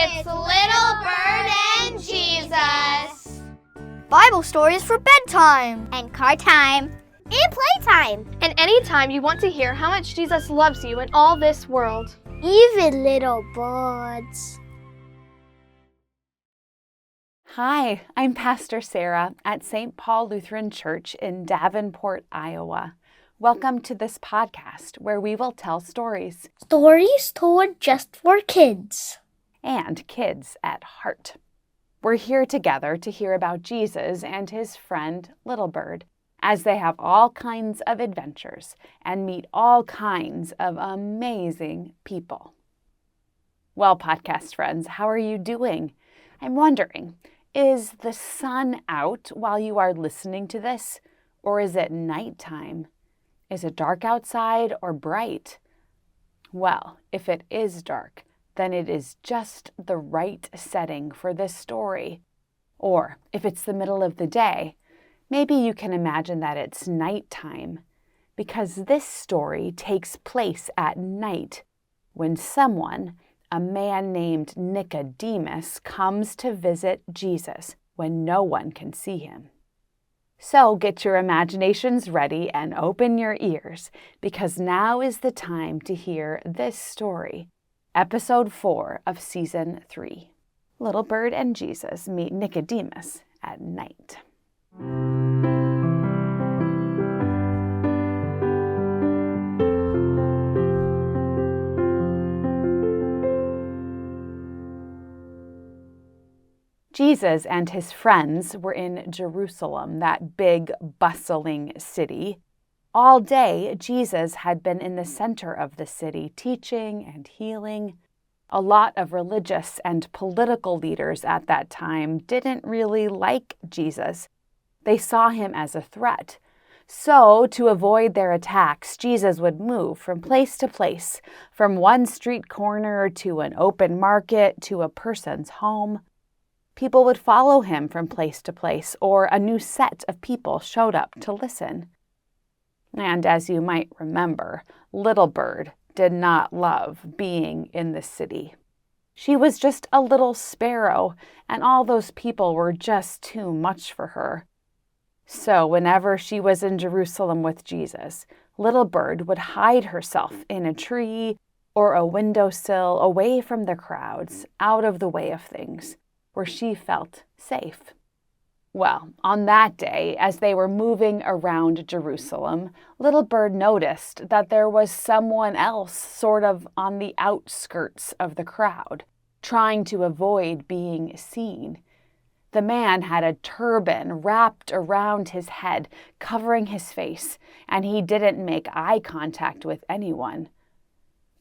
It's Little Bird and Jesus. Bible stories for bedtime. And car time. And playtime. And anytime you want to hear how much Jesus loves you in all this world. Even little birds. Hi, I'm Pastor Sarah at St. Paul Lutheran Church in Davenport, Iowa. Welcome to this podcast where we will tell stories. Stories told just for kids. And kids at heart. We're here together to hear about Jesus and his friend Little Bird as they have all kinds of adventures and meet all kinds of amazing people. Well, podcast friends, how are you doing? I'm wondering, is the sun out while you are listening to this, or is it nighttime? Is it dark outside or bright? Well, if it is dark, then it is just the right setting for this story. Or if it's the middle of the day, maybe you can imagine that it's nighttime, because this story takes place at night when someone, a man named Nicodemus, comes to visit Jesus when no one can see him. So get your imaginations ready and open your ears, because now is the time to hear this story, Episode 4 of Season 3. Little Bird and Jesus meet Nicodemus at night. Jesus and his friends were in Jerusalem, that big, bustling city. All day, Jesus had been in the center of the city, teaching and healing. A lot of religious and political leaders at that time didn't really like Jesus. They saw him as a threat. So, to avoid their attacks, Jesus would move from place to place, from one street corner to an open market to a person's home. People would follow him from place to place, or a new set of people showed up to listen. And as you might remember, Little Bird did not love being in the city. She was just a little sparrow, and all those people were just too much for her. So whenever she was in Jerusalem with Jesus, Little Bird would hide herself in a tree or a windowsill away from the crowds, out of the way of things, where she felt safe. Well, on that day, as they were moving around Jerusalem, Little Bird noticed that there was someone else sort of on the outskirts of the crowd, trying to avoid being seen. The man had a turban wrapped around his head, covering his face, and he didn't make eye contact with anyone.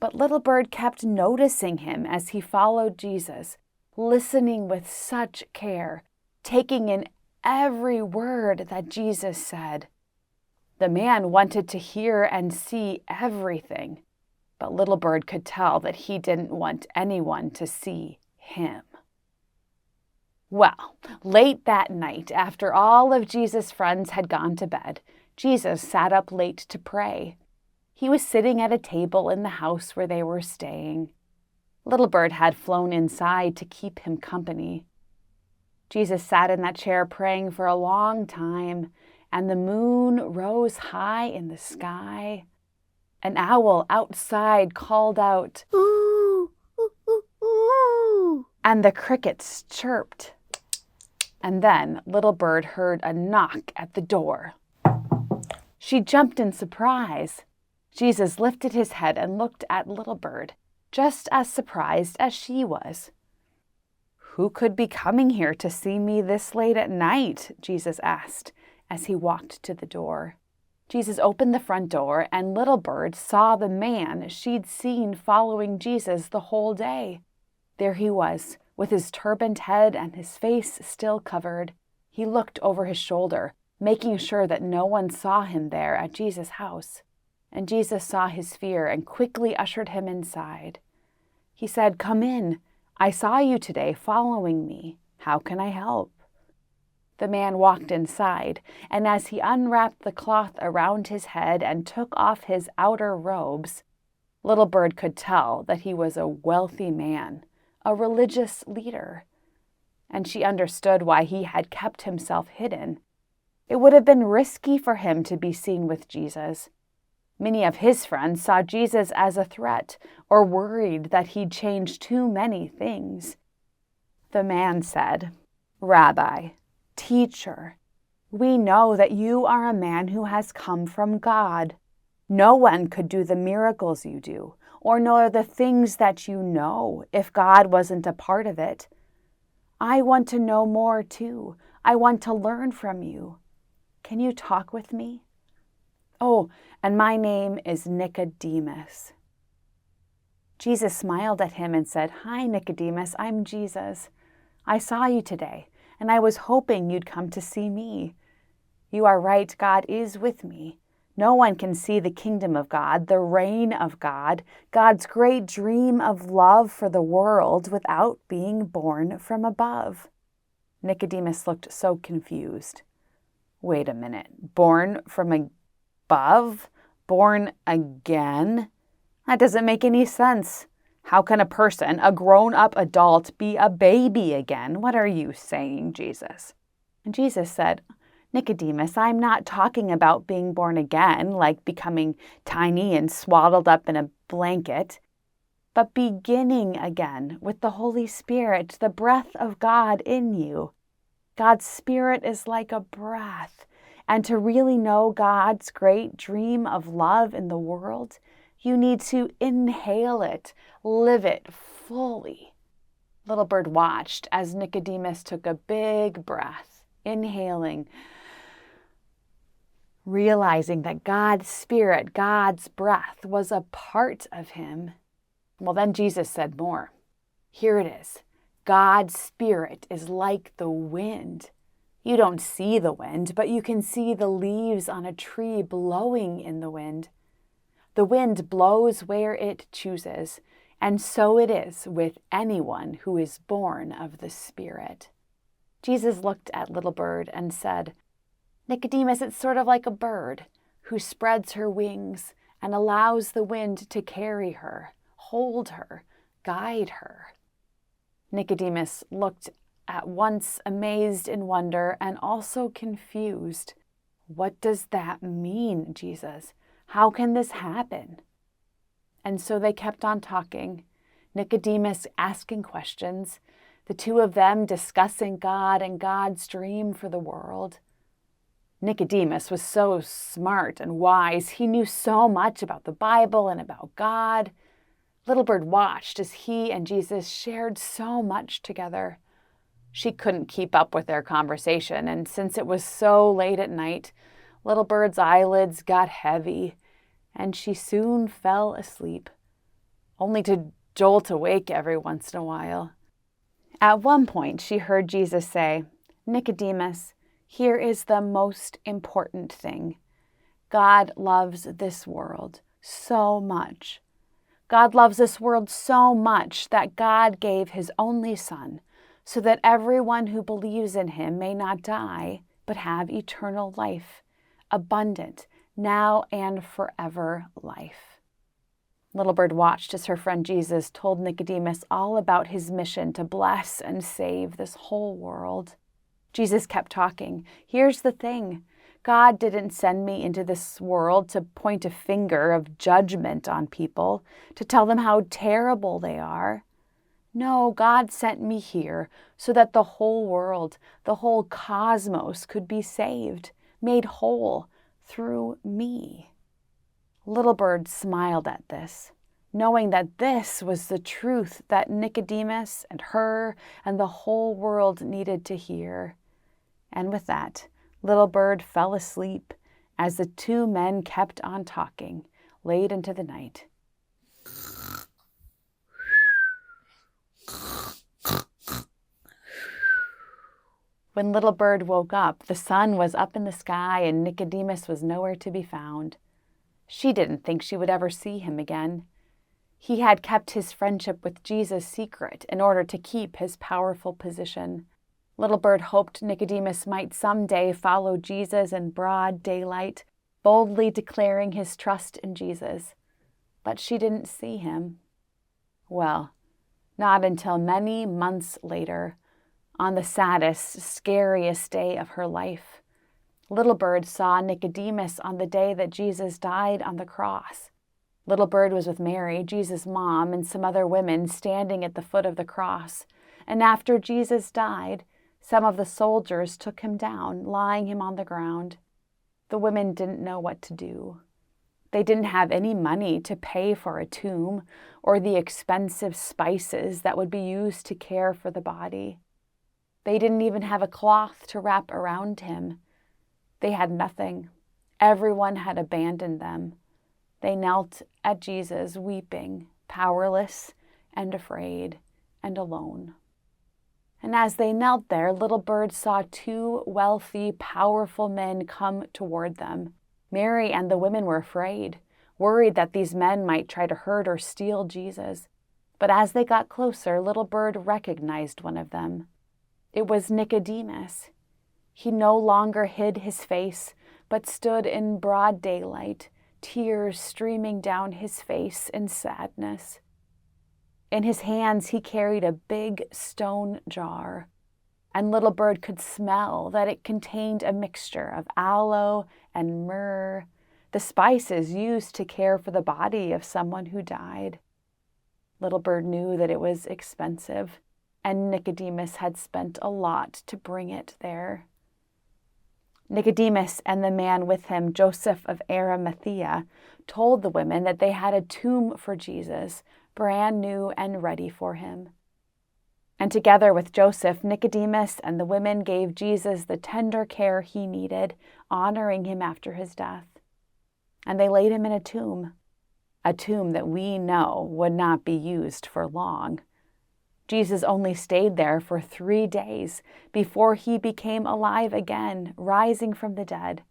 But Little Bird kept noticing him as he followed Jesus, listening with such care, taking in every word that Jesus said. The man wanted to hear and see everything, but Little Bird could tell that he didn't want anyone to see him. Well, late that night, after all of Jesus' friends had gone to bed, Jesus sat up late to pray. He was sitting at a table in the house where they were staying. Little Bird had flown inside to keep him company. Jesus sat in that chair praying for a long time, and the moon rose high in the sky. An owl outside called out, "Ooh, ooh, ooh, ooh," and the crickets chirped. And then Little Bird heard a knock at the door. She jumped in surprise. Jesus lifted his head and looked at Little Bird, just as surprised as she was. "Who could be coming here to see me this late at night?" Jesus asked as he walked to the door. Jesus opened the front door, and Little Bird saw the man she'd seen following Jesus the whole day. There he was, with his turbaned head and his face still covered. He looked over his shoulder, making sure that no one saw him there at Jesus' house. And Jesus saw his fear and quickly ushered him inside. He said, "Come in. I saw you today following me. How can I help?" The man walked inside, and as he unwrapped the cloth around his head and took off his outer robes, Little Bird could tell that he was a wealthy man, a religious leader. And she understood why he had kept himself hidden. It would have been risky for him to be seen with Jesus. Many of his friends saw Jesus as a threat or worried that he'd changed too many things. The man said, "Rabbi, teacher, we know that you are a man who has come from God. No one could do the miracles you do or know the things that you know if God wasn't a part of it. I want to know more too. I want to learn from you. Can you talk with me? Oh, and my name is Nicodemus." Jesus smiled at him and said, "Hi, Nicodemus, I'm Jesus. I saw you today, and I was hoping you'd come to see me. You are right, God is with me. No one can see the kingdom of God, the reign of God, God's great dream of love for the world without being born from above." Nicodemus looked so confused. Wait a minute, born from above? Born again? That doesn't make any sense. How can a person, a grown-up adult, be a baby again? What are you saying, Jesus? And Jesus said, "Nicodemus, I'm not talking about being born again, like becoming tiny and swaddled up in a blanket, but beginning again with the Holy Spirit, the breath of God in you. God's Spirit is like a breath. And to really know God's great dream of love in the world, you need to inhale it, live it fully." Little Bird watched as Nicodemus took a big breath, inhaling, realizing that God's Spirit, God's breath, was a part of him. Well, then Jesus said more. Here it is. God's Spirit is like the wind. You don't see the wind, but you can see the leaves on a tree blowing in the wind. The wind blows where it chooses, and so it is with anyone who is born of the Spirit. Jesus looked at Little Bird and said, "Nicodemus, it's sort of like a bird who spreads her wings and allows the wind to carry her, hold her, guide her." Nicodemus looked at once amazed in wonder and also confused. "What does that mean, Jesus? How can this happen?" And so they kept on talking, Nicodemus asking questions, the two of them discussing God and God's dream for the world. Nicodemus was so smart and wise. He knew so much about the Bible and about God. Little Bird watched as he and Jesus shared so much together. She couldn't keep up with their conversation, and since it was so late at night, Little Bird's eyelids got heavy, and she soon fell asleep, only to jolt awake every once in a while. At one point, she heard Jesus say, "Nicodemus, here is the most important thing. God loves this world so much. God loves this world so much that God gave his only Son, so that everyone who believes in him may not die, but have eternal life, abundant, now and forever life." Little Bird watched as her friend Jesus told Nicodemus all about his mission to bless and save this whole world. Jesus kept talking. "Here's the thing. God didn't send me into this world to point a finger of judgment on people, to tell them how terrible they are. No, God sent me here so that the whole world, the whole cosmos could be saved, made whole through me." Little Bird smiled at this, knowing that this was the truth that Nicodemus and her and the whole world needed to hear. And with that, Little Bird fell asleep as the two men kept on talking late into the night. When Little Bird woke up, the sun was up in the sky and Nicodemus was nowhere to be found. She didn't think she would ever see him again. He had kept his friendship with Jesus secret in order to keep his powerful position. Little Bird hoped Nicodemus might someday follow Jesus in broad daylight, boldly declaring his trust in Jesus. But she didn't see him. Well, Not until many months later, on the saddest, scariest day of her life, Little Bird saw Nicodemus on the day that Jesus died on the cross. Little Bird was with Mary, Jesus' mom, and some other women standing at the foot of the cross. And after Jesus died, some of the soldiers took him down, lying him on the ground. The women didn't know what to do. They didn't have any money to pay for a tomb or the expensive spices that would be used to care for the body. They didn't even have a cloth to wrap around him. They had nothing. Everyone had abandoned them. They knelt at Jesus, weeping, powerless and afraid and alone. And as they knelt there, Little Bird saw two wealthy, powerful men come toward them. Mary and the women were afraid, worried that these men might try to hurt or steal Jesus. But as they got closer, Little Bird recognized one of them. It was Nicodemus. He no longer hid his face, but stood in broad daylight, tears streaming down his face in sadness. In his hands, he carried a big stone jar, and Little Bird could smell that it contained a mixture of aloe and myrrh, the spices used to care for the body of someone who died. Little Bird knew that it was expensive, and Nicodemus had spent a lot to bring it there. Nicodemus and the man with him, Joseph of Arimathea, told the women that they had a tomb for Jesus, brand new and ready for him. And together with Joseph, Nicodemus and the women gave Jesus the tender care he needed, honoring him after his death. And they laid him in a tomb that we know would not be used for long. Jesus only stayed there for 3 days before he became alive again, rising from the dead.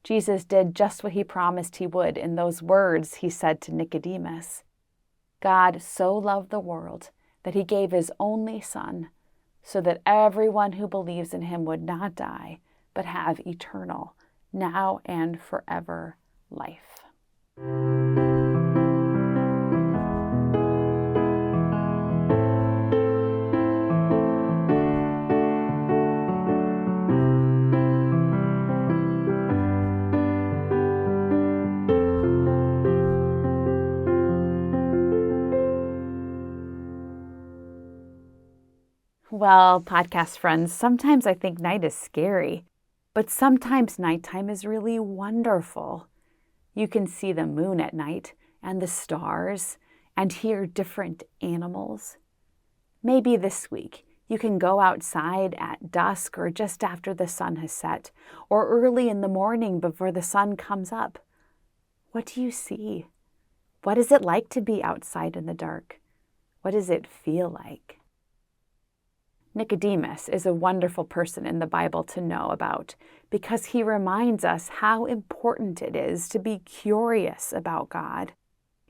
Jesus did just what he promised he would in those words he said to Nicodemus. God so loved the world that he gave his only Son, so that everyone who believes in him would not die, but have eternal, now and forever life. Well, podcast friends, sometimes I think night is scary, but sometimes nighttime is really wonderful. You can see the moon at night and the stars and hear different animals. Maybe this week you can go outside at dusk or just after the sun has set, or early in the morning before the sun comes up. What do you see? What is it like to be outside in the dark? What does it feel like? Nicodemus is a wonderful person in the Bible to know about because he reminds us how important it is to be curious about God.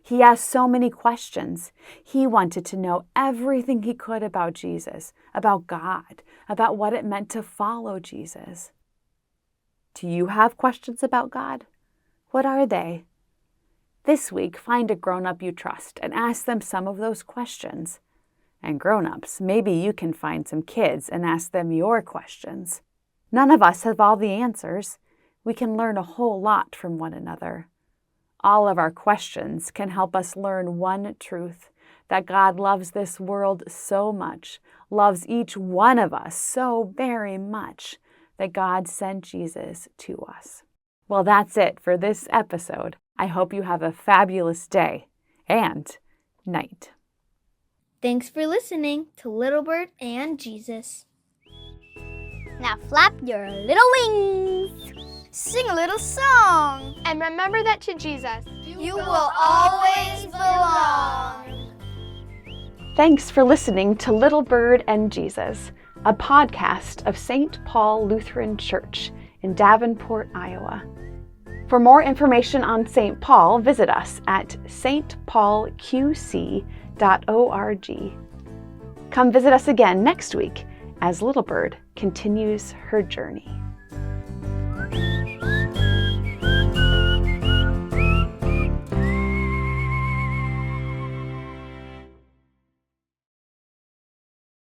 He asked so many questions. He wanted to know everything he could about Jesus, about God, about what it meant to follow Jesus. Do you have questions about God? What are they? This week, find a grown-up you trust and ask them some of those questions. And grown-ups, maybe you can find some kids and ask them your questions. None of us have all the answers. We can learn a whole lot from one another. All of our questions can help us learn one truth, that God loves this world so much, loves each one of us so very much, that God sent Jesus to us. Well, that's it for this episode. I hope you have a fabulous day and night. Thanks for listening to Little Bird and Jesus. Now flap your little wings. Sing a little song. And remember that to Jesus, You will always belong. Thanks for listening to Little Bird and Jesus, a podcast of St. Paul Lutheran Church in Davenport, Iowa. For more information on St. Paul, visit us at stpaulqc.org. Come visit us again next week as Little Bird continues her journey.